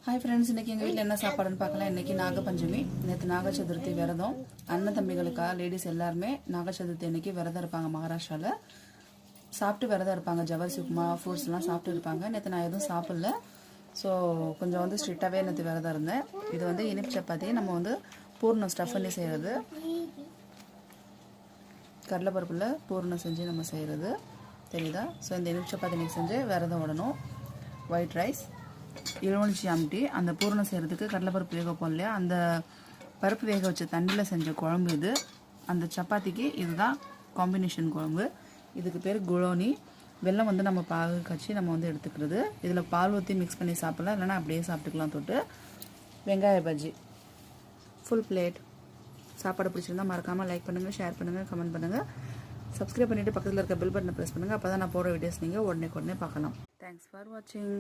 Hi friends, இன்றைக்கி எங்கள் வீட்டில் என்ன சாப்பாடுன்னு பார்க்கலாம். இன்றைக்கி நாகபஞ்சமி, நேற்று நாக சதுர்த்தி விரதம். அண்ணன் தம்பிகளுக்காக லேடிஸ் எல்லாருமே நாக சதுர்த்தி அன்றைக்கி விரதம் இருப்பாங்க. மகாராஷ்டிராவில் சாப்பிட்டு விரதம் இருப்பாங்க. ஜவர்சி உப்புமா ஃப்ரூட்ஸ்லாம் சாப்பிட்டு இருப்பாங்க. நேற்று நான் எதுவும் சாப்பிடல. ஸோ கொஞ்சம் ஸ்ட்ரிக்டாகவே நேற்று விரதம் இருந்தேன். இது இனிப்பு சப்பாத்தி நம்ம பூர்ணம் ஸ்டஃப் பண்ணி செய்கிறது. கடலைப்பருப்பில் பூர்ணம் செஞ்சு நம்ம செய்கிறது தெரியுதா? ஸோ இந்த இனிப்பு சப்பாத்தி இன்றைக்கி செஞ்சு விரதம் விடணும். ஒயிட் ரைஸ், இழுவனிச்சி ஆம்டி, அந்த பூரணம் செய்கிறதுக்கு கடலைப்பருப்பு வேக வைப்போம் இல்லையா, அந்த பருப்பு வேக வச்ச தண்ணியில் செஞ்ச குழம்பு இது. அந்த சப்பாத்திக்கு இதுதான் காம்பினேஷன் குழம்பு. இதுக்கு பேர் குளோனி. வெல்லம் நம்ம பாகு காய்ச்சி நம்ம எடுத்துக்கிறது. இதில் பால் ஊற்றி மிக்ஸ் பண்ணி சாப்பிட்லாம், இல்லைனா அப்படியே சாப்பிட்டுக்கலாம். தொட்டு வெங்காய பஜ்ஜி, ஃபுல் பிளேட். சாப்பாடு பிடிச்சிருந்தா மறக்காமல் லைக் பண்ணுங்கள், ஷேர் பண்ணுங்கள், கமெண்ட் பண்ணுங்கள். சப்ஸ்கிரைப் பண்ணிவிட்டு பக்கத்தில் இருக்க பெல் பட்டனை ப்ரெஸ் பண்ணுங்கள். அப்போ தான் நான் போடுற வீடியோஸ் நீங்கள் உடனே பார்க்கலாம். தேங்க்ஸ் ஃபார் வாட்சிங்.